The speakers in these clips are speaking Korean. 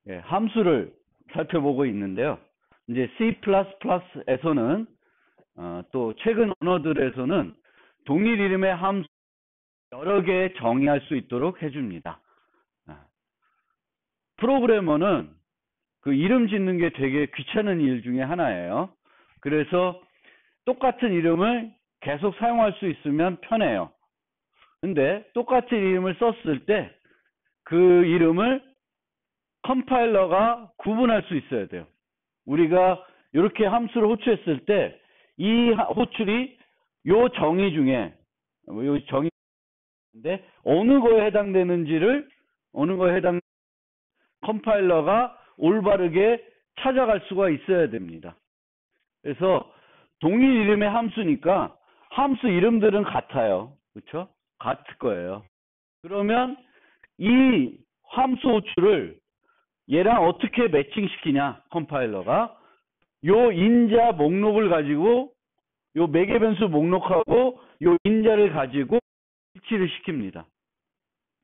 예, 함수를 살펴보고 있는데요. 이제 C++에서는 또 최근 언어들에서는 동일 이름의 함수 여러 개 정의할 수 있도록 해줍니다. 프로그래머는 그 이름 짓는 게 되게 귀찮은 일 중에 하나예요. 그래서 똑같은 이름을 계속 사용할 수 있으면 편해요. 근데 똑같은 이름을 썼을 때 그 이름을 컴파일러가 구분할 수 있어야 돼요. 우리가 이렇게 함수를 호출했을 때 이 호출이 요 정의 중에 요 정의인데 어느 거에 해당되는지를 컴파일러가 올바르게 찾아갈 수가 있어야 됩니다. 그래서 동일 이름의 함수니까 함수 이름들은 같아요. 그렇죠? 같을 거예요. 그러면 이 함수 호출을 얘랑 어떻게 매칭시키냐, 컴파일러가 요 인자 목록을 가지고 요 매개 변수 목록하고 요 인자를 가지고 일치를 시킵니다.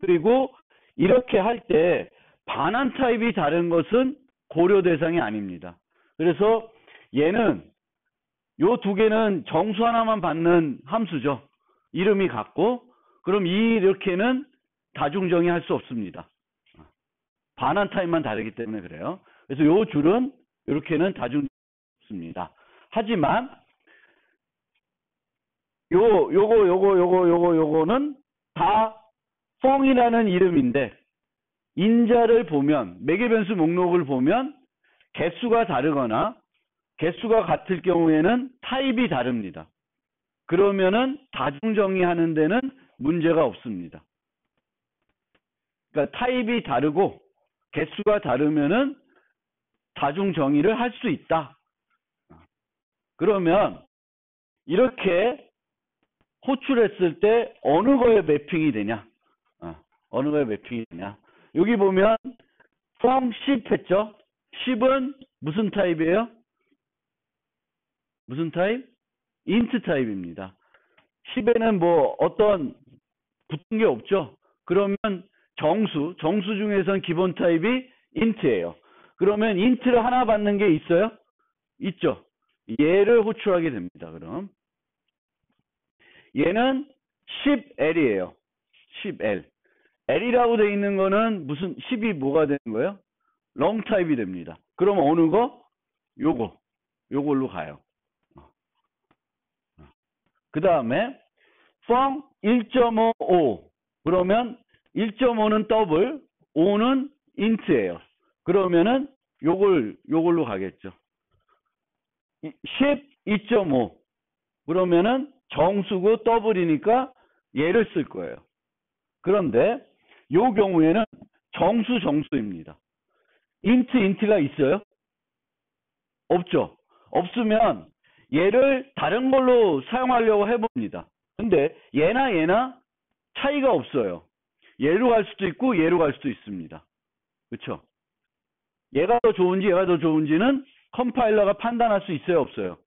그리고 이렇게 할 때 반환 타입이 다른 것은 고려 대상이 아닙니다. 그래서 얘는 요 두 개는 정수 하나만 받는 함수죠. 이름이 같고 그럼 이렇게는 다중정의할 수 없습니다. 반환 타입만 다르기 때문에 그래요. 그래서 요 줄은 이렇게는 다중정의할 수 없습니다. 하지만 요거는 다 펑이라는 이름인데 인자를 보면 매개 변수 목록을 보면 개수가 다르거나 개수가 같을 경우에는 타입이 다릅니다. 그러면은 다중정의하는 데는 문제가 없습니다. 그러니까 타입이 다르고 개수가 다르면은 다중정의를 할 수 있다. 그러면 이렇게 호출했을 때 어느 거에 매핑이 되냐? 어느 거에 매핑이 되냐? 여기 보면 펑 10 했죠? 10은 무슨 타입이에요? 무슨 타입? 인트 타입입니다. 10에는 뭐 어떤 붙은 게 없죠? 그러면 정수 중에선 기본 타입이 인트예요. 그러면 인트를 하나 받는 게 있어요? 있죠. 얘를 호출하게 됩니다. 그럼 얘는 10L이에요. 10L. L이라고 되어 있는 거는 무슨 10이 뭐가 되는 거예요? 롱 타입이 됩니다. 그럼 어느 거? 요걸로 가요. 그 다음에 펑 1.55 그러면 1.5는 더블 5는 인트예요. 그러면은 요걸로 가겠죠. 10 2.5 그러면은 정수고 더블이니까 얘를 쓸 거예요. 그런데 요 경우에는 정수입니다. 인트가 있어요? 없죠. 없으면 얘를 다른 걸로 사용하려고 해봅니다. 근데 얘나 차이가 없어요. 얘로 갈 수도 있고 얘로 갈 수도 있습니다. 그렇죠? 얘가 더 좋은지는 컴파일러가 판단할 수 있어요, 없어요?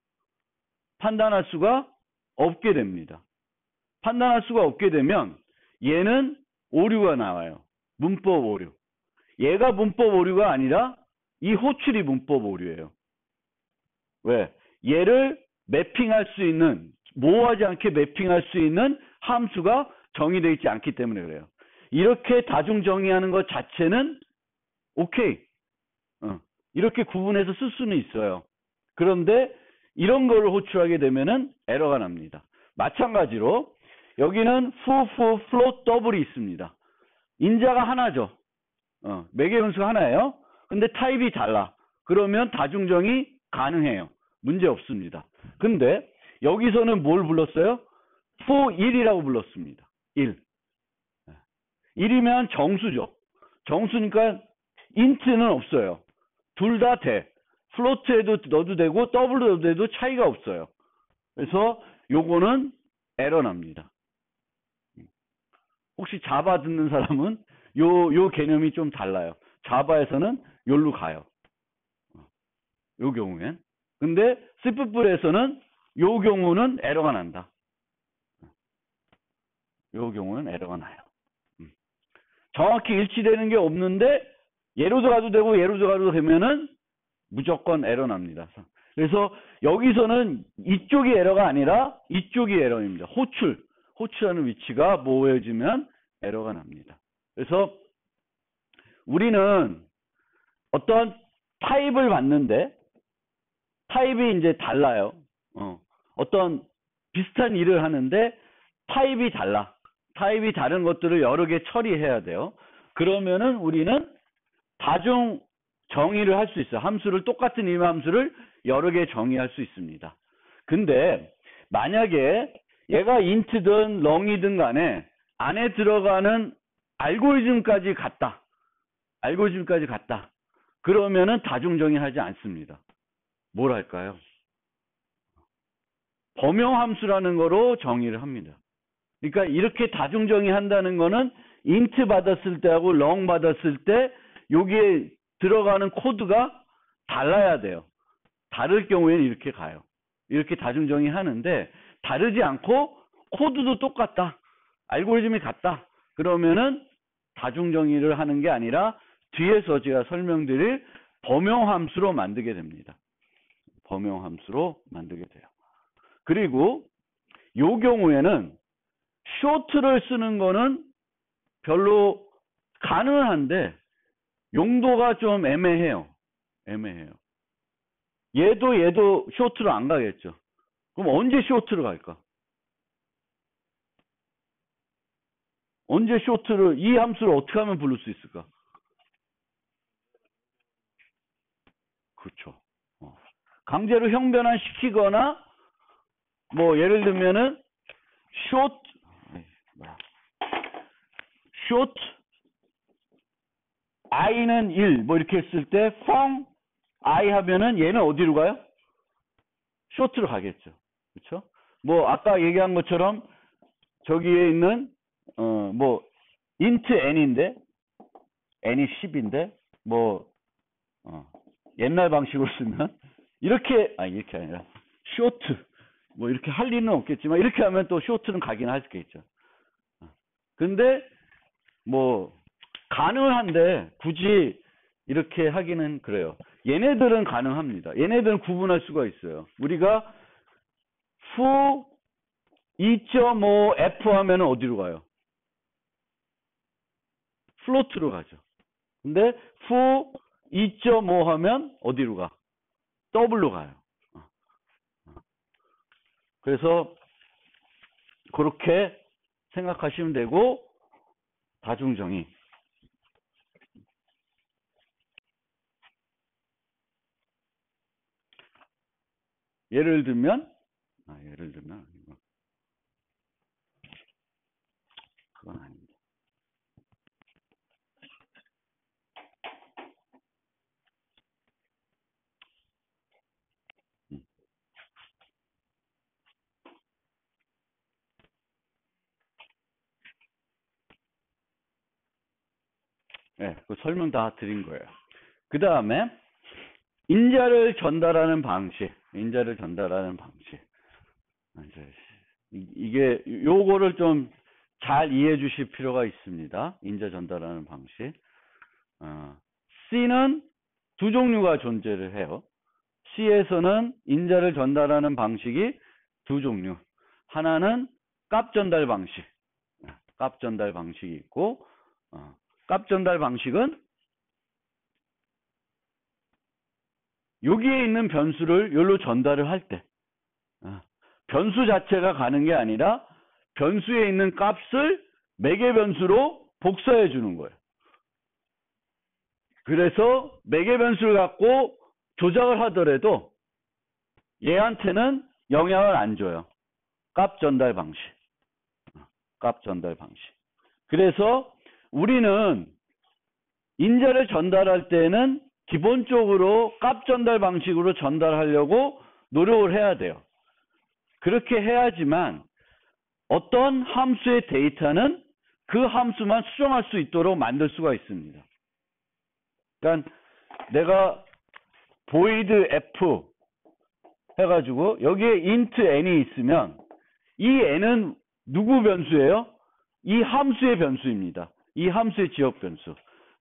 판단할 수가 없게 됩니다. 판단할 수가 없게 되면 얘는 오류가 나와요. 문법 오류. 얘가 문법 오류가 아니라 이 호출이 문법 오류예요. 왜? 얘를 매핑할 수 있는, 모호하지 않게 매핑할 수 있는 함수가 정의되어 있지 않기 때문에 그래요. 이렇게 다중 정의하는 것 자체는 오케이. 이렇게 구분해서 쓸 수는 있어요. 그런데 이런 거를 호출하게 되면은 에러가 납니다. 마찬가지로 여기는 foo, float, double이 있습니다. 인자가 하나죠. 매개 변수가 하나예요. 근데 타입이 달라. 그러면 다중정의 가능해요. 문제 없습니다. 근데 여기서는 뭘 불렀어요? for 1이라고 불렀습니다. 1. 1이면 정수죠. 정수니까 int는 없어요. 둘 다 돼. 플로트에도 넣어도 되고 더블로 넣어도 돼도 차이가 없어요. 그래서 요거는 에러 납니다. 혹시 자바 듣는 사람은 요 개념이 좀 달라요. 자바에서는 요로 가요. 요 경우엔. 근데 C++에서는 요 경우는 에러가 난다. 요 경우는 에러가 나요. 정확히 일치되는 게 없는데 예로도 가도 되고 예로도 가도 되면은 무조건 에러 납니다. 그래서 여기서는 이쪽이 에러가 아니라 이쪽이 에러입니다. 호출하는 위치가 모호해지면 에러가 납니다. 그래서 우리는 어떤 타입을 봤는데 타입이 이제 달라요. 어떤 비슷한 일을 하는데 타입이 달라. 타입이 다른 것들을 여러 개 처리해야 돼요. 그러면은 우리는 다중 정의를 할 수 있어요. 함수를 똑같은 이름 함수를 여러 개 정의할 수 있습니다. 근데 만약에 얘가 int든 long이든 간에 안에 들어가는 알고리즘까지 같다. 그러면은 다중 정의하지 않습니다. 뭘 할까요? 범용 함수라는 거로 정의를 합니다. 그러니까 이렇게 다중 정의한다는 거는 int 받았을 때하고 long 받았을 때 여기에 들어가는 코드가 달라야 돼요. 다를 경우에는 이렇게 가요. 이렇게 다중 정의하는데 다르지 않고 코드도 똑같다. 알고리즘이 같다. 그러면은 다중 정의를 하는 게 아니라 뒤에서 제가 설명드릴 범용 함수로 만들게 됩니다. 범용 함수로 만들게 돼요. 그리고 이 경우에는 short를 쓰는 거는 별로 가능한데 용도가 좀 애매해요. 얘도 short로 안 가겠죠. 그럼 언제 short로 갈까? 언제 short를 이 함수를 어떻게 하면 부를 수 있을까? 그렇죠. 강제로 형변환 시키거나 뭐 예를 들면은 short i는 1 뭐 이렇게 했을 때 from i 하면은 얘는 어디로 가요? short로 가겠죠. 그렇죠? 뭐 아까 얘기한 것처럼 저기에 있는 뭐 int n인데 n이 10인데 뭐 옛날 방식으로 쓰면 이렇게 아니라 short 뭐 이렇게 할 리는 없겠지만 이렇게 하면 또 short는 가긴 할 수 있겠죠. 근데 뭐 가능한데 굳이 이렇게 하기는 그래요. 얘네들은 가능합니다. 얘네들은 구분할 수가 있어요. 우리가 foo 2.5 f 하면 어디로 가요? 플로트로 가죠. 근데 foo 2.5 하면 어디로 가? 더블로 가요. 그래서 그렇게 생각하시면 되고 다중정의 예를 들면 그건 아닙니다. 네, 그 설명 다 드린 거예요. 그 다음에 인자를 전달하는 방식. 이게 요거를 좀 잘 이해해 주실 필요가 있습니다. 인자 전달하는 방식. C는 두 종류가 존재를 해요. C에서는 인자를 전달하는 방식이 두 종류. 하나는 값 전달 방식. 값 전달 방식이 있고 값 전달 방식은 여기에 있는 변수를 여기로 전달을 할 때 변수 자체가 가는 게 아니라 변수에 있는 값을 매개 변수로 복사해 주는 거예요. 그래서 매개 변수를 갖고 조작을 하더라도 얘한테는 영향을 안 줘요. 값 전달 방식. 그래서 우리는 인자를 전달할 때는 기본적으로 값 전달 방식으로 전달하려고 노력을 해야 돼요. 그렇게 해야지만 어떤 함수의 데이터는 그 함수만 수정할 수 있도록 만들 수가 있습니다. 그러니까 내가 void f 해가지고 여기에 int n이 있으면 이 n은 누구 변수예요? 이 함수의 변수입니다. 이 함수의 지역 변수.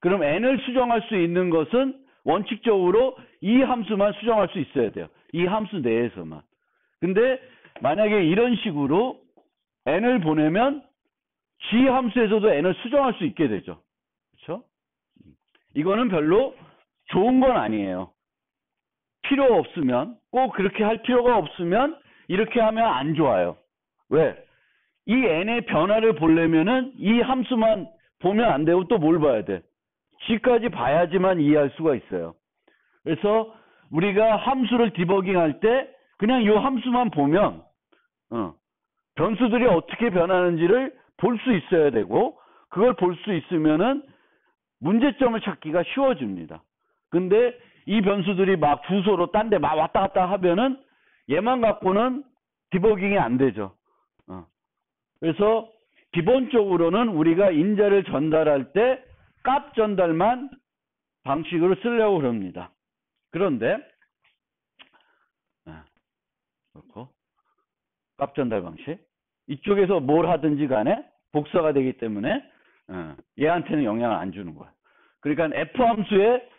그럼 n을 수정할 수 있는 것은 원칙적으로 이 함수만 수정할 수 있어야 돼요. 이 함수 내에서만. 근데 만약에 이런 식으로 n을 보내면 g 함수에서도 n을 수정할 수 있게 되죠. 그렇죠? 이거는 별로 좋은 건 아니에요. 필요 없으면, 꼭 그렇게 할 필요가 없으면 이렇게 하면 안 좋아요. 왜? 이 n의 변화를 보려면은 이 함수만 보면 안 되고 또 뭘 봐야 돼? g까지 봐야지만 이해할 수가 있어요. 그래서 우리가 함수를 디버깅할 때 그냥 이 함수만 보면 변수들이 어떻게 변하는지를 볼 수 있어야 되고, 그걸 볼 수 있으면은 문제점을 찾기가 쉬워집니다. 근데 이 변수들이 막 주소로 딴 데 막 왔다 갔다 하면은 얘만 갖고는 디버깅이 안 되죠. 그래서 기본적으로는 우리가 인자를 전달할 때 값 전달만 방식으로 쓰려고 그럽니다. 그런데 그렇고 값 전달 방식, 이쪽에서 뭘 하든지 간에 복사가 되기 때문에 얘한테는 영향을 안 주는 거예요. 그러니까 f 함수의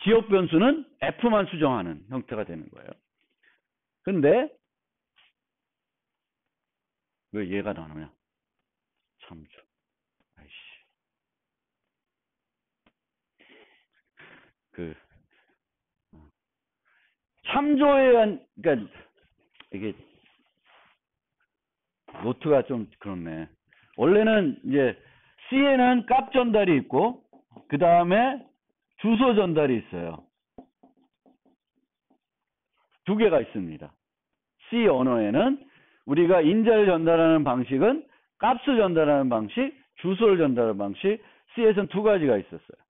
지역 변수는 f만 수정하는 형태가 되는 거예요. 근데 왜 얘가 나오냐? 참조. 아이씨. 참조에 의한, 그러니까 이게 노트가 좀 그렇네. 원래는 이제 C에는 값 전달이 있고 그 다음에 주소 전달이 있어요. 두 개가 있습니다. C 언어에는 우리가 인자를 전달하는 방식은 값을 전달하는 방식, 주소를 전달하는 방식, C에서는 두 가지가 있었어요.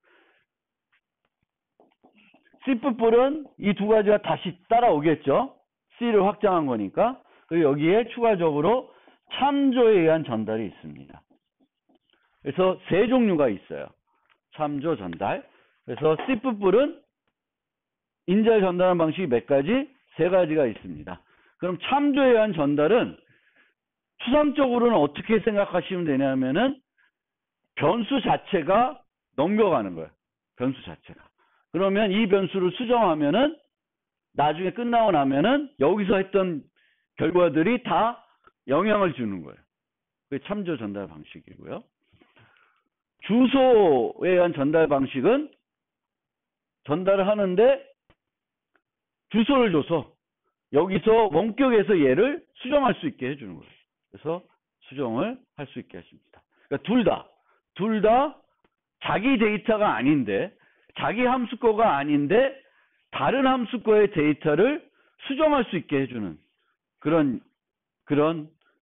C++은 이 두 가지가 다시 따라오겠죠. C를 확장한 거니까. 그리고 여기에 추가적으로 참조에 의한 전달이 있습니다. 그래서 세 종류가 있어요. 참조 전달. 그래서 C++은 인자를 전달하는 방식이 몇 가지? 세 가지가 있습니다. 그럼 참조에 의한 전달은 추상적으로는 어떻게 생각하시면 되냐면은 변수 자체가 넘겨가는 거예요. 변수 자체가. 그러면 이 변수를 수정하면은 나중에 끝나고 나면은 여기서 했던 결과들이 다 영향을 주는 거예요. 그게 참조 전달 방식이고요. 주소에 의한 전달 방식은 전달을 하는데 주소를 줘서 여기서 원격에서 얘를 수정할 수 있게 해주는 거예요. 그래서 수정을 할 수 있게 하십니다. 그러니까 둘 다 자기 데이터가 아닌데, 자기 함수 거가 아닌데 다른 함수 거의 데이터를 수정할 수 있게 해주는 그런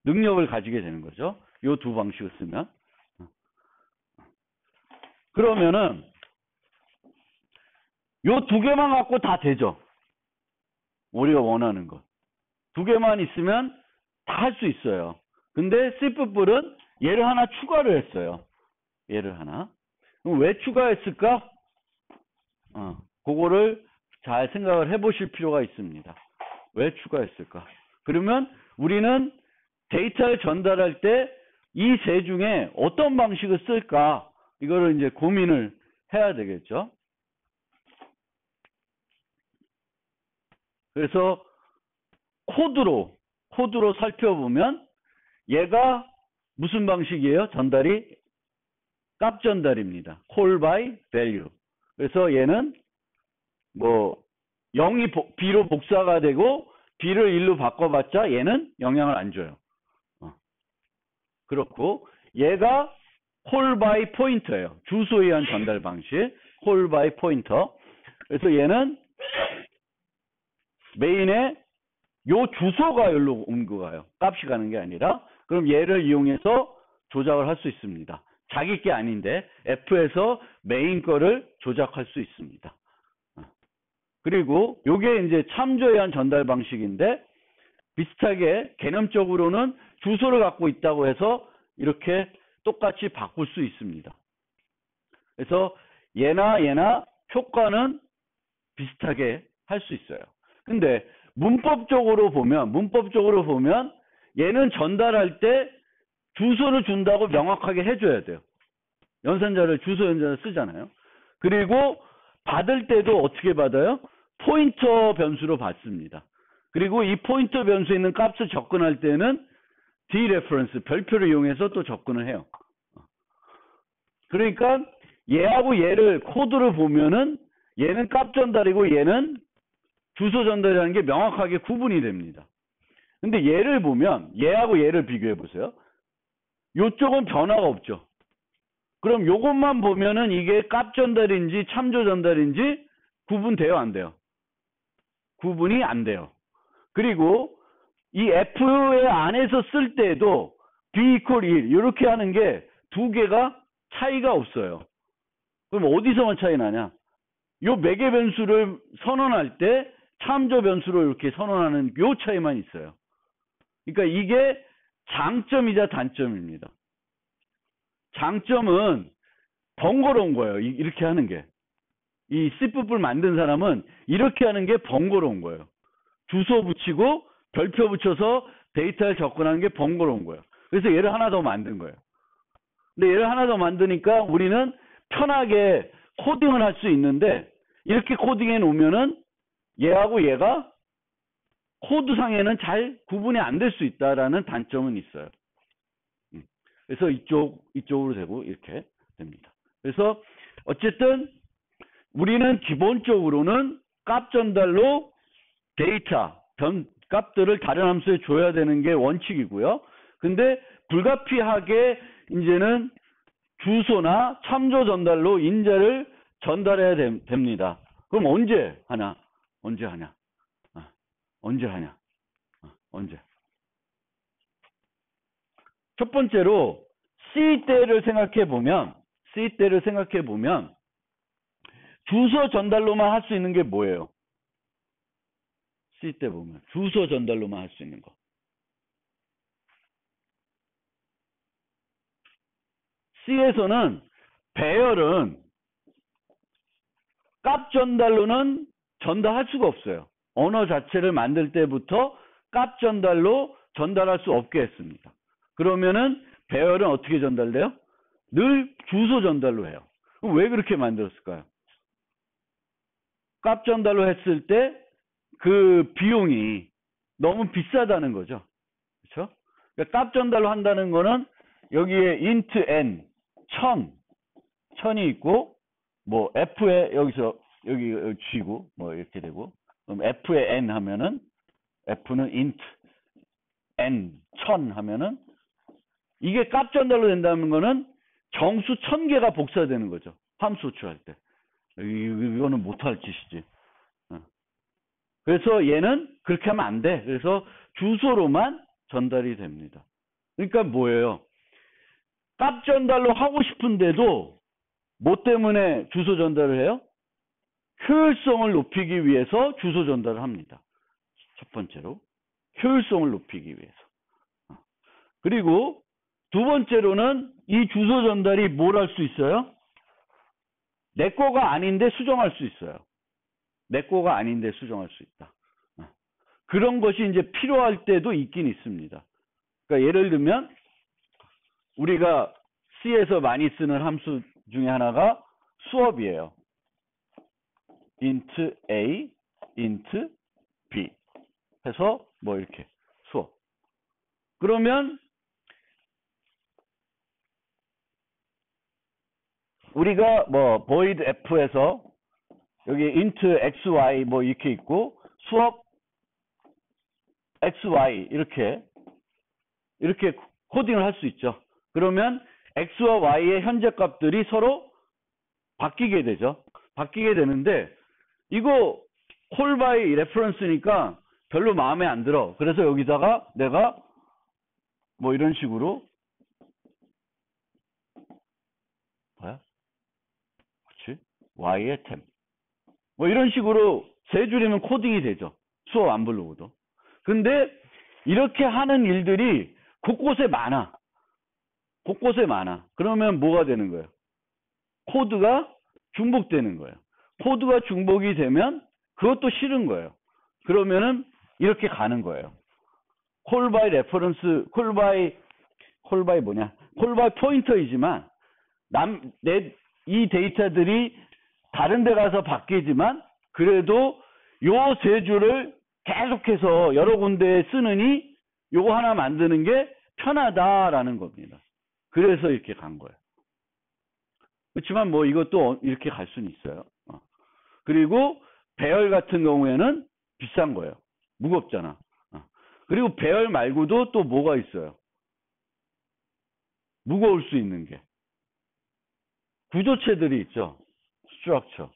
능력을 가지게 되는 거죠. 이 두 방식을 쓰면. 그러면은 요 두 개만 갖고 다 되죠. 우리가 원하는 것. 두 개만 있으면 다 할 수 있어요. 근데 C++은 얘를 하나 추가를 했어요. 얘를 하나. 그럼 왜 추가했을까? 그거를 잘 생각을 해보실 필요가 있습니다. 왜 추가했을까? 그러면 우리는 데이터를 전달할 때 이 세 중에 어떤 방식을 쓸까? 이거를 이제 고민을 해야 되겠죠. 그래서 코드로 살펴보면 얘가 무슨 방식이에요? 전달이 값 전달입니다. call by value. 그래서 얘는 뭐 0이 b로 복사가 되고 b를 1로 바꿔봤자 얘는 영향을 안 줘요. 그렇고 얘가 call by pointer예요. 주소에 의한 전달 방식. call by pointer. 그래서 얘는 메인에 요 주소가 여기로 옮겨가요. 값이 가는 게 아니라. 그럼 얘를 이용해서 조작을 할 수 있습니다. 자기 게 아닌데 F에서 메인 거를 조작할 수 있습니다. 그리고 요게 이제 참조에 의한 전달 방식인데 비슷하게 개념적으로는 주소를 갖고 있다고 해서 이렇게 똑같이 바꿀 수 있습니다. 그래서 얘나 효과는 비슷하게 할 수 있어요. 근데 문법적으로 보면 얘는 전달할 때 주소를 준다고 명확하게 해줘야 돼요. 연산자를 주소 연산자 쓰잖아요. 그리고 받을 때도 어떻게 받아요? 포인터 변수로 받습니다. 그리고 이 포인터 변수에 있는 값을 접근할 때는 dereference 별표를 이용해서 또 접근을 해요. 그러니까 얘하고 얘를 코드를 보면은 얘는 값 전달이고 얘는 주소 전달이라는 게 명확하게 구분이 됩니다. 근데 얘를 보면 얘하고 얘를 비교해 보세요. 요쪽은 변화가 없죠. 그럼 요것만 보면은 이게 값 전달인지 참조 전달인지 구분돼요, 안 돼요? 구분이 안 돼요. 그리고 이 F의 안에서 쓸 때도 B equal 1 이렇게 하는 게 두 개가 차이가 없어요. 그럼 어디서만 차이 나냐? 요 매개 변수를 선언할 때 참조 변수로 이렇게 선언하는 요 차이만 있어요. 그러니까 이게 장점이자 단점입니다. 장점은 번거로운 거예요. 이렇게 하는 게. 이 C++ 만든 사람은 이렇게 하는 게 번거로운 거예요. 주소 붙이고 별표 붙여서 데이터를 접근하는 게 번거로운 거예요. 그래서 얘를 하나 더 만든 거예요. 근데 얘를 하나 더 만드니까 우리는 편하게 코딩을 할 수 있는데 이렇게 코딩해 놓으면은 얘하고 얘가 코드상에는 잘 구분이 안 될 수 있다라는 단점은 있어요. 그래서 이쪽으로 되고 이렇게 됩니다. 그래서 어쨌든 우리는 기본적으로는 값 전달로 데이터, 값들을 다른 함수에 줘야 되는 게 원칙이고요. 근데 불가피하게 이제는 주소나 참조 전달로 인자를 전달해야 됩니다. 그럼 언제 하냐? 언제 하냐? 언제 하냐? 언제? 첫 번째로 C 때를 생각해 보면 주소 전달로만 할 수 있는 게 뭐예요? C 때 보면 주소 전달로만 할 수 있는 거. C에서는 배열은 값 전달로는 전달할 수가 없어요. 언어 자체를 만들 때부터 값 전달로 전달할 수 없게 했습니다. 그러면은 배열은 어떻게 전달돼요? 늘 주소 전달로 해요. 왜 그렇게 만들었을까요? 값 전달로 했을 때 그 비용이 너무 비싸다는 거죠. 그렇죠? 그러니까 값 전달로 한다는 거는 여기에 int n 1000이 있고 뭐 f에 여기서 여기 쥐고 뭐 이렇게 되고 그럼 f에 n 하면은 f는 int n 1000 하면은 이게 값 전달로 된다는 거는 정수 1000개가 복사되는 거죠. 함수 호출할 때. 이거는 못할 짓이지. 그래서 얘는 그렇게 하면 안 돼. 그래서 주소로만 전달이 됩니다. 그러니까 뭐예요? 값 전달로 하고 싶은데도 뭐 때문에 주소 전달을 해요? 효율성을 높이기 위해서 주소 전달을 합니다. 첫 번째로 효율성을 높이기 위해서. 그리고 두 번째로는 이 주소 전달이 뭘 할 수 있어요? 내 거가 아닌데 수정할 수 있어요. 내 거가 아닌데 수정할 수 있다. 그런 것이 이제 필요할 때도 있긴 있습니다. 그러니까 예를 들면 우리가 C에서 많이 쓰는 함수 중에 하나가 수업이에요. int a, int b 해서 뭐 이렇게 수업. 그러면 우리가 뭐 void f에서 여기 int xy 뭐 이렇게 있고 수업 xy 이렇게 코딩을 할 수 있죠. 그러면 x와 y의 현재 값들이 서로 바뀌게 되죠. 바뀌게 되는데 이거 call by reference니까 별로 마음에 안 들어. 그래서 여기다가 내가 뭐 이런 식으로 뭐야? 그렇지? y의 템. 뭐 이런 식으로 세 줄이면 코딩이 되죠. 수업 안 부르고도. 근데 이렇게 하는 일들이 곳곳에 많아. 곳곳에 많아. 그러면 뭐가 되는 거예요? 코드가 중복되는 거예요. 코드가 중복이 되면 그것도 싫은 거예요. 그러면은 이렇게 가는 거예요. call by reference, call by 뭐냐? call by pointer이지만 이 데이터들이 다른 데 가서 바뀌지만 그래도 요 세 줄을 계속해서 여러 군데에 쓰느니 요거 하나 만드는 게 편하다라는 겁니다. 그래서 이렇게 간 거예요. 그렇지만 뭐 이것도 이렇게 갈 수는 있어요. 그리고 배열 같은 경우에는 비싼 거예요. 무겁잖아. 그리고 배열 말고도 또 뭐가 있어요? 무거울 수 있는 게. 구조체들이 있죠. 스트럭처.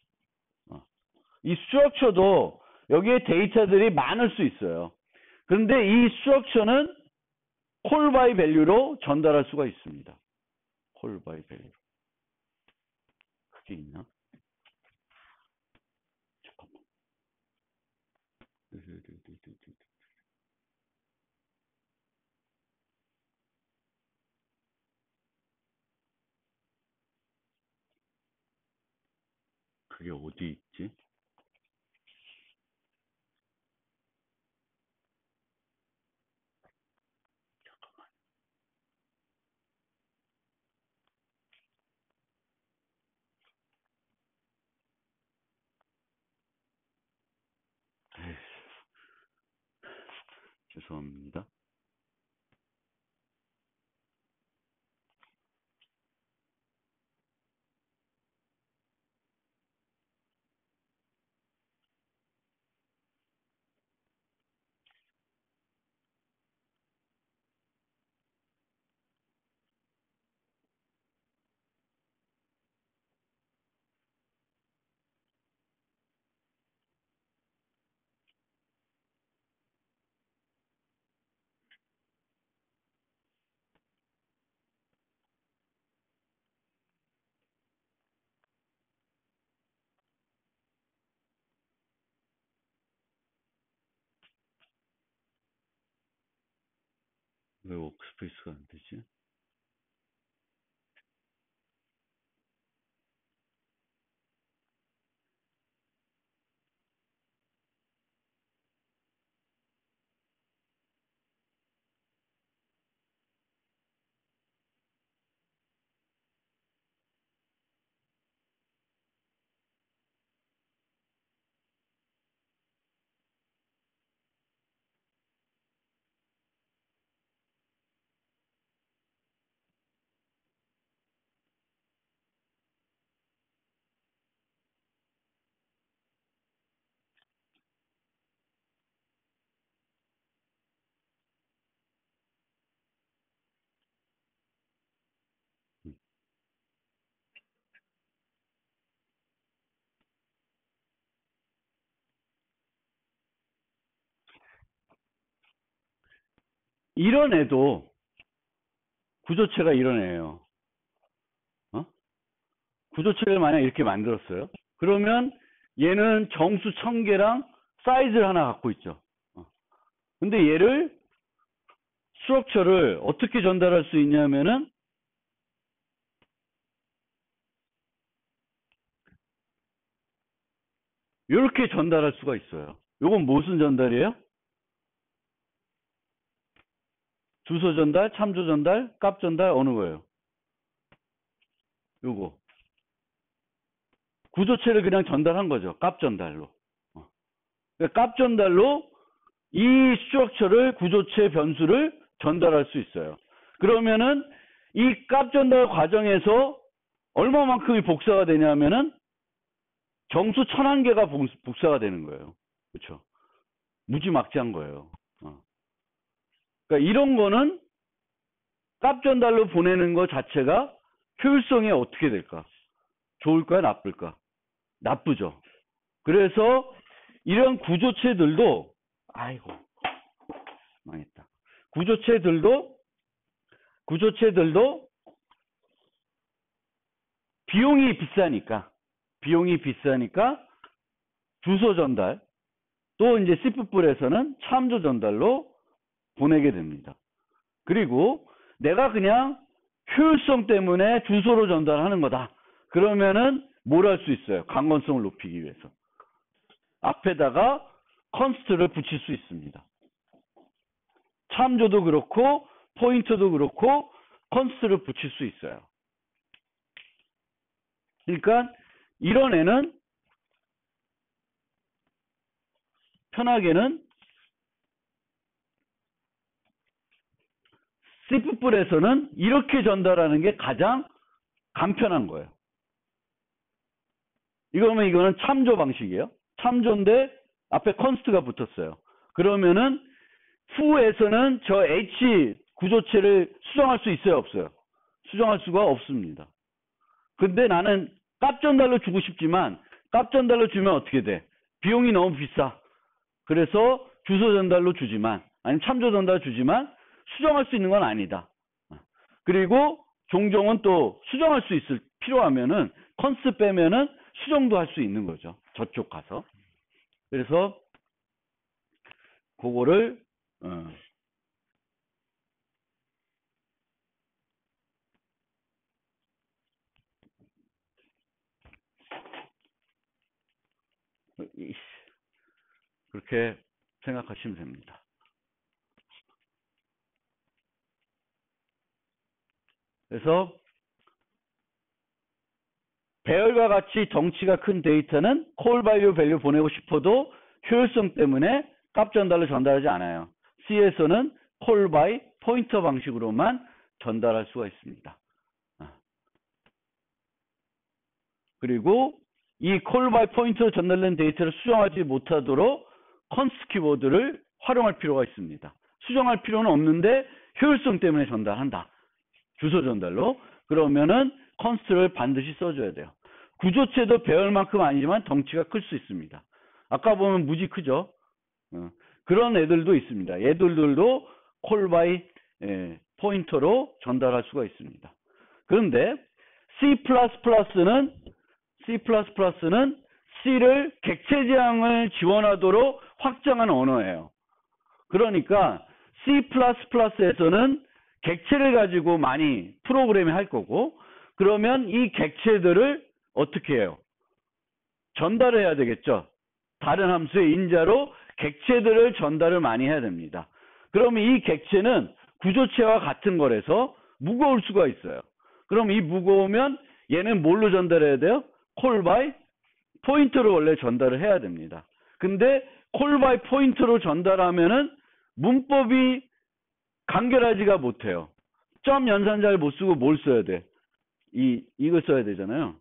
이 스트럭처도 여기에 데이터들이 많을 수 있어요. 그런데 이 스트럭처는 콜 바이 밸류로 전달할 수가 있습니다. 콜 바이 밸류로. 그게 있나? 잠깐만. 그게 어디 있지? 에이, 죄송합니다. 왜 워크스페이스가 안 되지? 이런 애도 구조체가 이런 애예요. 구조체를 만약 이렇게 만들었어요. 그러면 얘는 정수 1000개랑 사이즈를 하나 갖고 있죠. 근데 얘를 스트럭처를 어떻게 전달할 수 있냐면은 이렇게 전달할 수가 있어요. 요건 무슨 전달이에요? 주소 전달, 참조 전달, 값 전달 어느 거예요? 요거. 구조체를 그냥 전달한 거죠. 값 전달로. 그러니까 값 전달로 이 스트럭처를 구조체 변수를 전달할 수 있어요. 그러면은 이 값 전달 과정에서 얼마만큼이 복사가 되냐면은 정수 1001개가 복사가 되는 거예요. 그렇죠? 무지막지한 거예요. 그러니까 이런 거는 값 전달로 보내는 것 자체가 효율성이 어떻게 될까? 좋을까요? 나쁠까? 나쁘죠. 그래서 이런 구조체들도 아이고 망했다. 구조체들도 비용이 비싸니까 주소 전달 또 이제 C++에서는 참조 전달로 보내게 됩니다. 그리고 내가 그냥 효율성 때문에 주소로 전달하는 거다. 그러면은 뭘 할 수 있어요? 강건성을 높이기 위해서. 앞에다가 컨스트를 붙일 수 있습니다. 참조도 그렇고 포인터도 그렇고 컨스트를 붙일 수 있어요. 그러니까 이런 애는 편하게는 C뿔에서는 이렇게 전달하는 게 가장 간편한 거예요. 이거는 참조 방식이에요. 참조인데 앞에 컨스트가 붙었어요. 그러면은 후에서는 저 H 구조체를 수정할 수 있어요, 없어요? 수정할 수가 없습니다. 근데 나는 값 전달로 주고 싶지만 값 전달로 주면 어떻게 돼? 비용이 너무 비싸. 그래서 주소 전달로 주지만, 아니면 참조 전달 주지만 수정할 수 있는 건 아니다. 그리고 종종은 또 수정할 수 있을 필요하면은 컨스 빼면은 수정도 할 수 있는 거죠. 저쪽 가서. 그래서 그거를 그렇게 생각하시면 됩니다. 그래서 배열과 같이 덩치가 큰 데이터는 콜 바이오 밸류 보내고 싶어도 효율성 때문에 값 전달로 전달하지 않아요. C에서는 콜 바이 포인터 방식으로만 전달할 수가 있습니다. 그리고 이 콜 바이 포인터로 전달된 데이터를 수정하지 못하도록 컨스트 키워드를 활용할 필요가 있습니다. 수정할 필요는 없는데 효율성 때문에 전달한다. 주소 전달로. 그러면은 컨스트를 반드시 써줘야 돼요. 구조체도 배열만큼 아니지만 덩치가 클 수 있습니다. 아까 보면 무지 크죠? 그런 애들도 있습니다. 얘들도 콜바이 포인터로 전달할 수가 있습니다. 그런데 C++는 C를 객체 지향을 지원하도록 확장한 언어예요. 그러니까 C++에서는 객체를 가지고 많이 프로그램을 할 거고, 그러면 이 객체들을 어떻게 해요? 전달해야 되겠죠. 다른 함수의 인자로 객체들을 전달을 많이 해야 됩니다. 그러면 이 객체는 구조체와 같은 거라서 무거울 수가 있어요. 그럼 이 무거우면 얘는 뭘로 전달해야 돼요? 콜 바이 포인터로 원래 전달을 해야 됩니다. 근데 콜 바이 포인터로 전달하면은 문법이 간결하지가 못해요. 점 연산자를 못 쓰고 뭘 써야 돼? 이거 써야 되잖아요.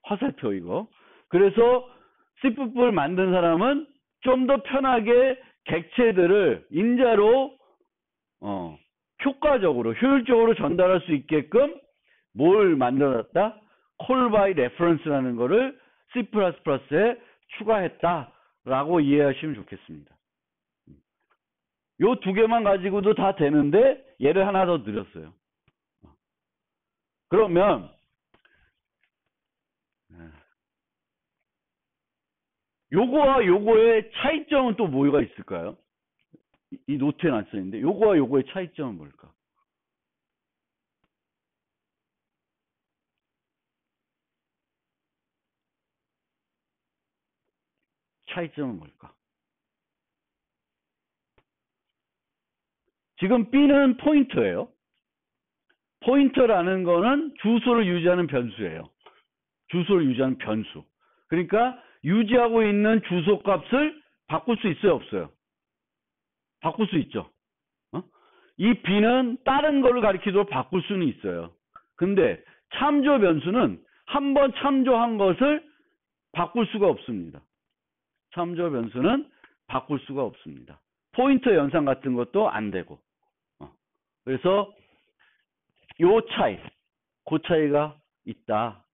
화살표 이거. 그래서 C++을 만든 사람은 좀 더 편하게 객체들을 인자로 효과적으로 효율적으로 전달할 수 있게끔 뭘 만들었다? 콜 바이 레퍼런스라는 거를 C++에 추가했다라고 이해하시면 좋겠습니다. 요 두 개만 가지고도 다 되는데 얘를 하나 더 늘렸어요. 그러면 요거와 요거의 차이점은 또 뭐가 있을까요? 이 노트에 놨어 있는데 요거와 요거의 차이점은 뭘까? 차이점은 뭘까? 지금 B는 포인터예요. 포인터라는 거는 주소를 유지하는 변수예요. 주소를 유지하는 변수. 그러니까 유지하고 있는 주소 값을 바꿀 수 있어요, 없어요? 바꿀 수 있죠. 이 B는 다른 거를 가리키도록 바꿀 수는 있어요. 근데 참조 변수는 한번 참조한 것을 바꿀 수가 없습니다. 참조 변수는 바꿀 수가 없습니다. 포인터 연산 같은 것도 안 되고. 그래서 요 차이, 그 차이가 있다.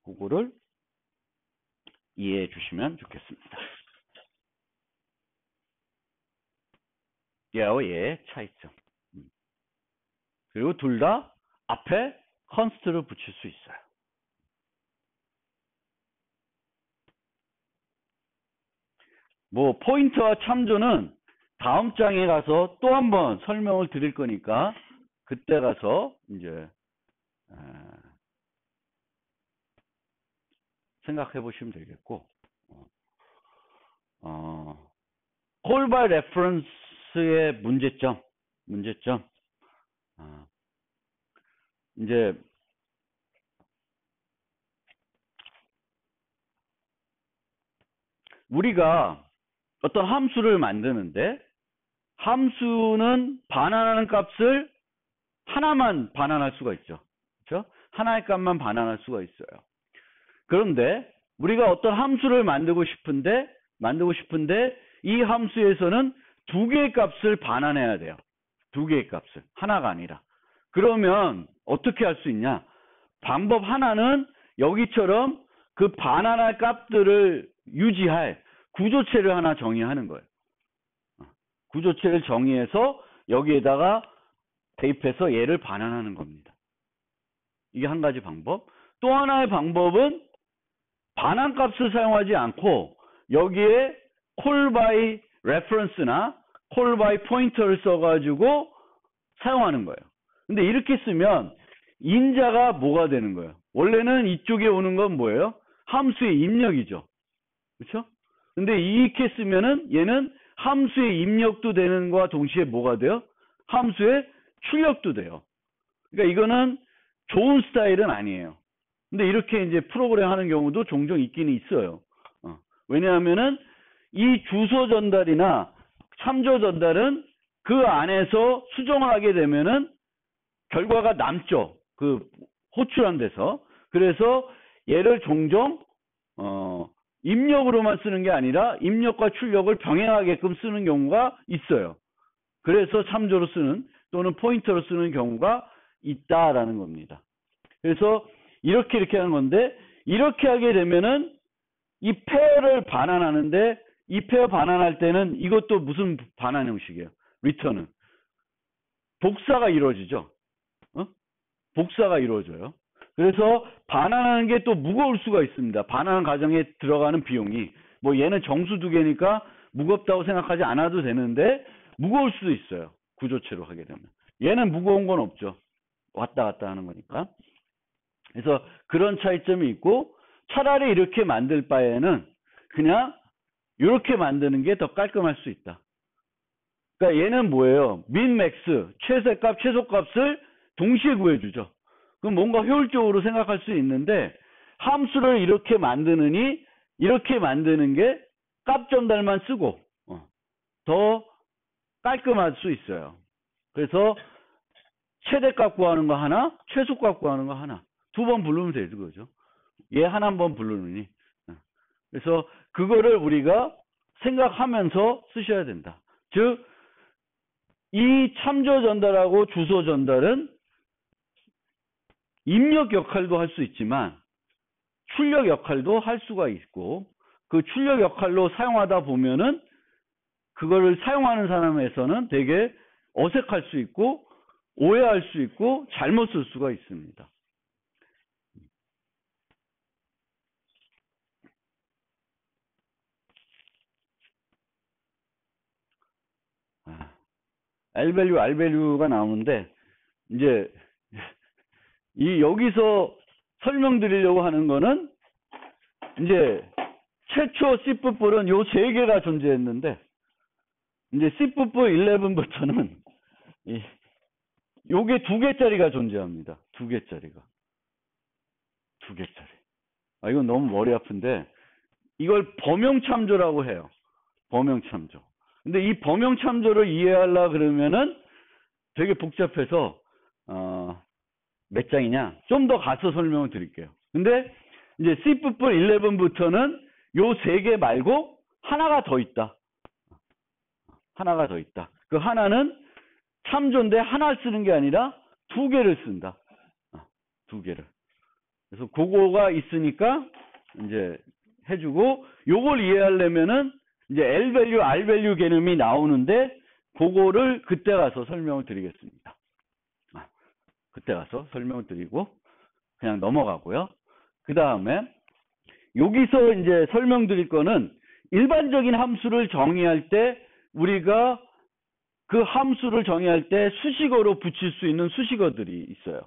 그거를 이해해 주시면 좋겠습니다. 얘와 얘의 차이점. 그리고 둘 다 앞에 컨스트를 붙일 수 있어요. 뭐 포인터와 참조는 다음 장에 가서 또 한번 설명을 드릴 거니까 그때 가서 이제 생각해 보시면 되겠고, 콜 바이 레퍼런스의 문제점, 문제점. 이제 우리가 어떤 함수를 만드는데 함수는 반환하는 값을 하나만 반환할 수가 있죠. 그렇죠? 하나의 값만 반환할 수가 있어요. 그런데 우리가 어떤 함수를 만들고 싶은데 이 함수에서는 두 개의 값을 반환해야 돼요. 두 개의 값을. 하나가 아니라. 그러면 어떻게 할 수 있냐? 방법 하나는 여기처럼 그 반환할 값들을 유지할 구조체를 하나 정의하는 거예요. 구조체를 정의해서 여기에다가 대입해서 얘를 반환하는 겁니다. 이게 한 가지 방법. 또 하나의 방법은 반환값을 사용하지 않고 여기에 call by reference나 call by pointer를 써가지고 사용하는 거예요. 근데 이렇게 쓰면 인자가 뭐가 되는 거예요? 원래는 이쪽에 오는 건 뭐예요? 함수의 입력이죠. 그렇죠? 근데 이렇게 쓰면은 얘는 함수의 입력도 되는 거와 동시에 뭐가 돼요? 함수의 출력도 돼요. 그러니까 이거는 좋은 스타일은 아니에요. 근데 이렇게 이제 프로그램 하는 경우도 종종 있기는 있어요. 왜냐하면은 이 주소 전달이나 참조 전달은 그 안에서 수정을 하게 되면은 결과가 남죠. 그 호출한 데서. 그래서 얘를 종종 입력으로만 쓰는 게 아니라 입력과 출력을 병행하게끔 쓰는 경우가 있어요. 그래서 참조로 쓰는 또는 포인터로 쓰는 경우가 있다라는 겁니다. 그래서 이렇게 하는 건데 이렇게 하게 되면은 이 페어를 반환하는데 이 페어 반환할 때는 이것도 무슨 반환 형식이에요? 리턴은 복사가 이루어지죠. 복사가 이루어져요. 그래서 반환하는 게 또 무거울 수가 있습니다. 반환 과정에 들어가는 비용이 뭐 얘는 정수 두 개니까 무겁다고 생각하지 않아도 되는데 무거울 수도 있어요. 구조체로 하게 되면. 얘는 무거운 건 없죠. 왔다 갔다 하는 거니까. 그래서 그런 차이점이 있고 차라리 이렇게 만들 바에는 그냥 이렇게 만드는 게 더 깔끔할 수 있다. 그러니까 얘는 뭐예요? 민, 맥스, 최대값, 최소값을 동시에 구해주죠. 그럼 뭔가 효율적으로 생각할 수 있는데 함수를 이렇게 만드느니 이렇게 만드는 게 값 전달만 쓰고 더 깔끔할 수 있어요. 그래서 최대값 구하는 거 하나, 최소값 구하는 거 하나. 두 번 부르면 되죠. 그죠? 얘 하나 한 번 부르느니. 그래서 그거를 우리가 생각하면서 쓰셔야 된다. 즉, 이 참조 전달하고 주소 전달은 입력 역할도 할 수 있지만 출력 역할도 할 수가 있고 그 출력 역할로 사용하다 보면은 그거를 사용하는 사람에서는 되게 어색할 수 있고 오해할 수 있고 잘못 쓸 수가 있습니다. L밸류, R밸류가 나오는데 이제 이 여기서 설명드리려고 하는 거는 이제 최초 C뿔은 요 세 개가 존재했는데 이제 C뿔 11부터는 요게 두 개짜리가 존재합니다. 두 개짜리가. 두 개짜리. 이건 너무 머리 아픈데 이걸 범용참조라고 해요. 범용참조. 근데 이 범용참조를 이해하려고 그러면은 되게 복잡해서 몇 장이냐? 좀 더 가서 설명을 드릴게요. 근데 이제 C뿔 11부터는 요 세 개 말고 하나가 더 있다. 하나가 더 있다. 그 하나는 참조인데 하나 쓰는 게 아니라 두 개를 쓴다. 두 개를. 그래서 그거가 있으니까 이제 해주고 요걸 이해하려면은 이제 L밸류, R밸류 개념이 나오는데 그거를 그때 가서 설명을 드리겠습니다. 그때 가서 설명을 드리고 그냥 넘어가고요. 그 다음에 여기서 이제 설명드릴 거는 일반적인 함수를 정의할 때 우리가 그 함수를 정의할 때 수식어로 붙일 수 있는 수식어들이 있어요.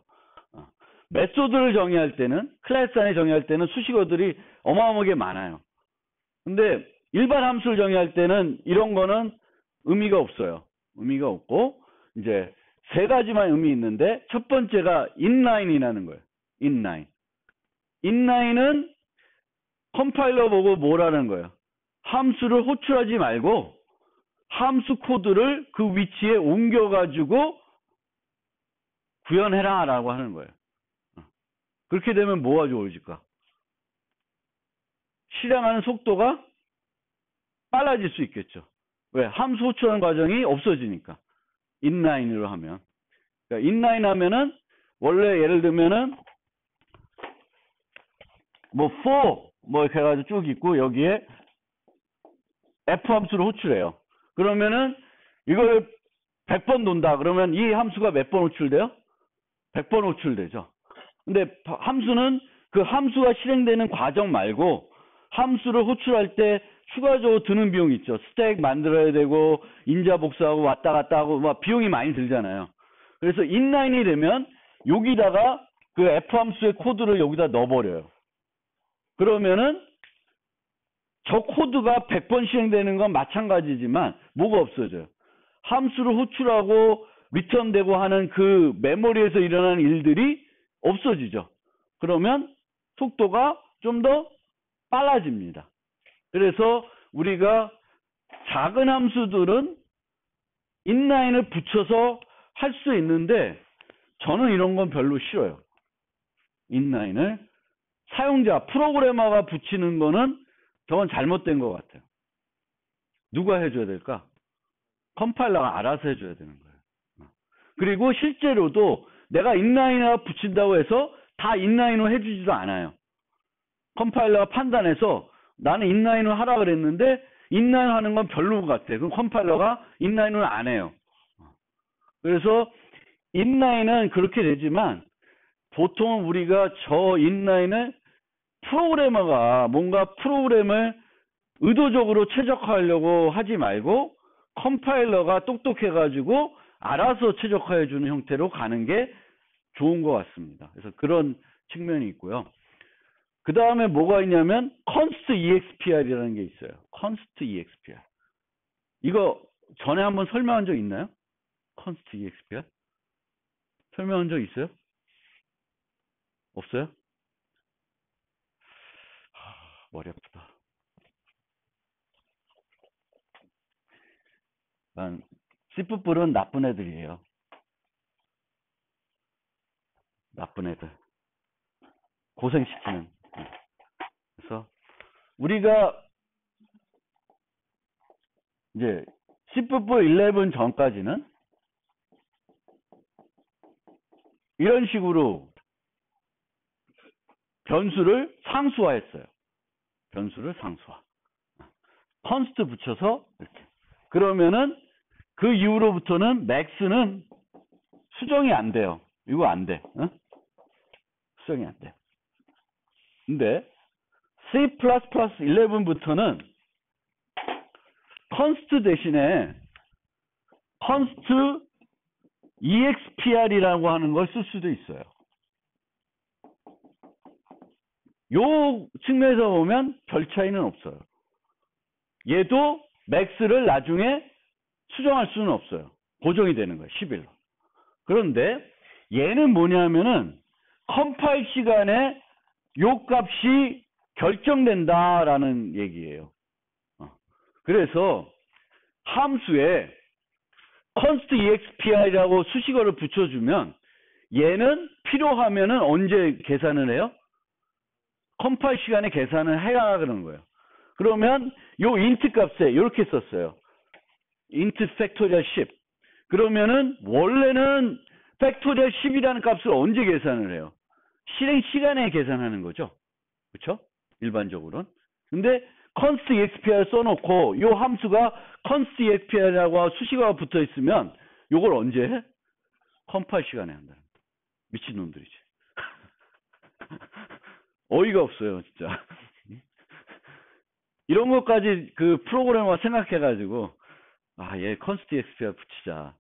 메소드를 정의할 때는 클래스 안에 정의할 때는 수식어들이 어마어마하게 많아요. 근데 일반 함수를 정의할 때는 이런 거는 의미가 없어요. 의미가 없고 이제 세 가지만 의미 있는데 첫 번째가 inline이라는 거예요. inline. inline은 컴파일러 보고 뭐라는 거예요? 함수를 호출하지 말고 함수 코드를 그 위치에 옮겨가지고 구현해라 라고 하는 거예요. 그렇게 되면 뭐가 좋아질까? 실행하는 속도가 빨라질 수 있겠죠. 왜? 함수 호출하는 과정이 없어지니까. 인라인으로 하면. 그러니까 인라인 하면은 원래 예를 들면은 뭐 for 뭐 이렇게 해가지고 쭉 있고 여기에 f 함수를 호출해요. 그러면은 이걸 100번 돈다. 그러면 이 함수가 몇 번 호출돼요? 100번 호출되죠. 근데 함수는 그 함수가 실행되는 과정 말고 함수를 호출할 때 추가적으로 드는 비용이 있죠. 스택 만들어야 되고 인자 복사하고 왔다 갔다 하고 막 비용이 많이 들잖아요. 그래서 인라인이 되면 여기다가 그 f 함수의 코드를 여기다 넣어버려요. 그러면은 저 코드가 100번 실행되는 건 마찬가지지만 뭐가 없어져요? 함수를 호출하고 리턴되고 하는 그 메모리에서 일어나는 일들이 없어지죠. 그러면 속도가 좀 더 빨라집니다. 그래서 우리가 작은 함수들은 인라인을 붙여서 할 수 있는데 저는 이런 건 별로 싫어요. 인라인을 사용자, 프로그래머가 붙이는 거는 저건 잘못된 것 같아요. 누가 해줘야 될까? 컴파일러가 알아서 해줘야 되는 거예요. 그리고 실제로도 내가 인라인을 붙인다고 해서 다 인라인으로 해주지도 않아요. 컴파일러가 판단해서 나는 인라인을 하라 그랬는데 인라인 하는 건 별로인 것 같아. 그럼 컴파일러가 인라인을 안 해요. 그래서 인라인은 그렇게 되지만 보통 우리가 저 인라인을 프로그래머가 뭔가 프로그램을 의도적으로 최적화하려고 하지 말고 컴파일러가 똑똑해가지고 알아서 최적화해주는 형태로 가는 게 좋은 것 같습니다. 그래서 그런 측면이 있고요. 그 다음에 뭐가 있냐면 const expr이라는 게 있어요. const expr. 이거 전에 한번 설명한 적 있나요? const expr? 설명한 적 있어요? 없어요? 머리 아프다. C++은 나쁜 애들이에요. 나쁜 애들. 고생시키는. 그래서 우리가 이제 C++11 전까지는 이런 식으로 변수를 상수화했어요. 변수를 상수화. const 붙여서 이렇게. 그러면은 그 이후로부터는 max는 수정이 안 돼요. 이거 안 돼. 어? 수정이 안 돼. 근데 C++11부터는 const 대신에 const expr이라고 하는 걸 쓸 수도 있어요. 요 측면에서 보면 별 차이는 없어요. 얘도 max를 나중에 수정할 수는 없어요. 고정이 되는 거예요. 11로. 그런데 얘는 뭐냐면은 컴파일 시간에 요 값이 결정된다라는 얘기예요. 그래서 함수에 const expr이라고 수식어를 붙여주면 얘는 필요하면은 언제 계산을 해요? 컴파일 시간에 계산을 해야 그러는 거예요. 그러면 요 int 값에 이렇게 썼어요. int 팩토리얼 10. 그러면은 원래는 팩토리얼 10이라는 값을 언제 계산을 해요? 실행 시간에 계산하는 거죠. 그렇죠? 일반적으로는. 근데 const expr 써놓고 요 함수가 const expr라고 수식어가 붙어 있으면 요걸 언제 해? 컴파일 시간에 한다는 거예요. 미친놈들이지. 어이가 없어요, 진짜. 이런 것까지 그 프로그래머가 생각해가지고 얘 const expr 붙이자.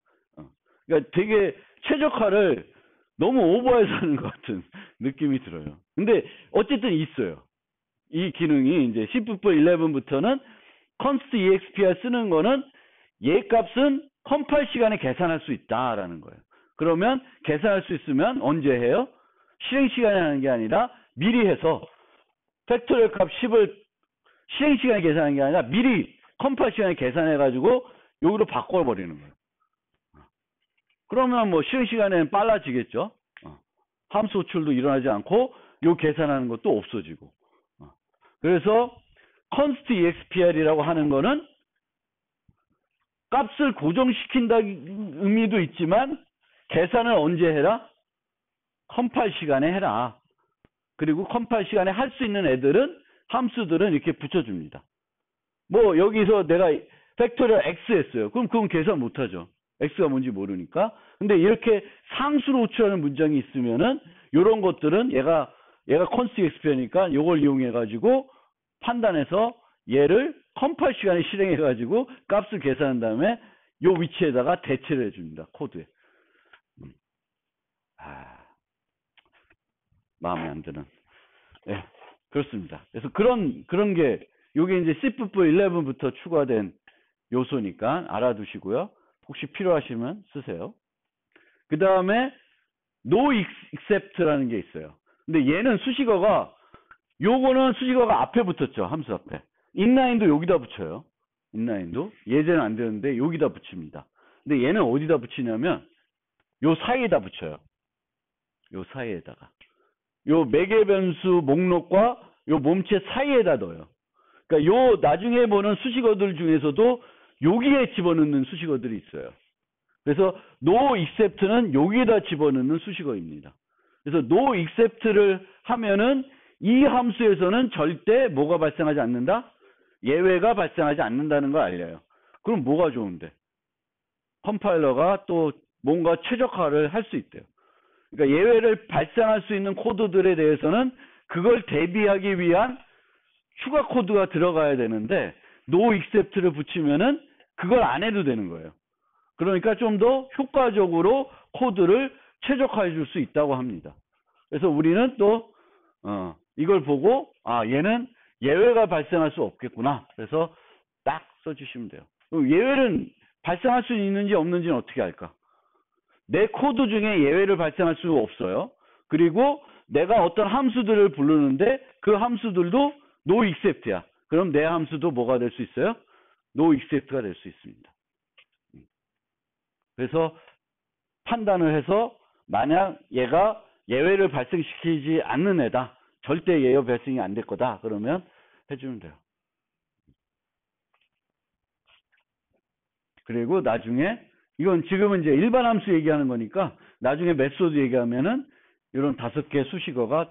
그러니까 되게 최적화를 너무 오버해서 하는 것 같은 느낌이 들어요. 근데 어쨌든 있어요. 이 기능이 이제 C++11부터는 const expr 쓰는 거는 얘 값은 컴파일 시간에 계산할 수 있다라는 거예요. 그러면 계산할 수 있으면 언제 해요? 실행 시간에 하는 게 아니라 미리 해서 팩토리얼 값 10을 실행 시간에 계산하는 게 아니라 미리 컴파일 시간에 계산해가지고 여기로 바꿔버리는 거예요. 그러면 뭐 실행 시간에는 빨라지겠죠. 함수 호출도 일어나지 않고 요 계산하는 것도 없어지고. 그래서 const expr이라고 하는 거는 값을 고정시킨다 의미도 있지만 계산을 언제 해라? 컴파일 시간에 해라. 그리고 컴파일 시간에 할 수 있는 애들은 함수들은 이렇게 붙여줍니다. 뭐 여기서 내가 팩토리얼 x 했어요. 그럼 그건 계산 못하죠. x가 뭔지 모르니까. 근데 이렇게 상수로 호출하는 문장이 있으면은 이런 것들은 얘가 const expr니까 요걸 이용해 가지고 판단해서 얘를 컴파일 시간에 실행해 가지고 값을 계산한 다음에 요 위치에다가 대체를 해줍니다. 코드에. 마음에 안 드는. 네, 그렇습니다. 그래서 그런 게 요게 이제 cpp11부터 추가된 요소니까 알아두시고요. 혹시 필요하시면 쓰세요. 그 다음에 no except라는 게 있어요. 근데 얘는 수식어가 요거는 수식어가 앞에 붙었죠. 함수 앞에. inline도 여기다 붙여요. inline도 예제는 안 되는데 여기다 붙입니다. 근데 얘는 어디다 붙이냐면 요 사이에다 붙여요. 요 사이에다가. 요 매개 변수 목록과 요 몸체 사이에다 넣어요. 그러니까 요 나중에 보는 수식어들 중에서도 여기에 집어넣는 수식어들이 있어요. 그래서 no except는 여기에다 집어넣는 수식어입니다. 그래서 no except를 하면은 이 함수에서는 절대 뭐가 발생하지 않는다? 예외가 발생하지 않는다는 걸 알려요. 그럼 뭐가 좋은데? 컴파일러가 또 뭔가 최적화를 할 수 있대요. 그러니까 예외를 발생할 수 있는 코드들에 대해서는 그걸 대비하기 위한 추가 코드가 들어가야 되는데 no except를 붙이면은 그걸 안 해도 되는 거예요. 그러니까 좀 더 효과적으로 코드를 최적화해 줄 수 있다고 합니다. 그래서 우리는 또 이걸 보고 얘는 예외가 발생할 수 없겠구나. 그래서 딱 써주시면 돼요. 예외는 발생할 수 있는지 없는지는 어떻게 할까? 내 코드 중에 예외를 발생할 수 없어요. 그리고 내가 어떤 함수들을 부르는데 그 함수들도 no except야. 그럼 내 함수도 뭐가 될 수 있어요? no except가 될 수 있습니다. 그래서 판단을 해서 만약 얘가 예외를 발생시키지 않는 애다. 절대 예외 발생이 안 될 거다. 그러면 해주면 돼요. 그리고 나중에 이건 지금은 이제 일반 함수 얘기하는 거니까 나중에 메소드 얘기하면은 이런 5개 수식어가 또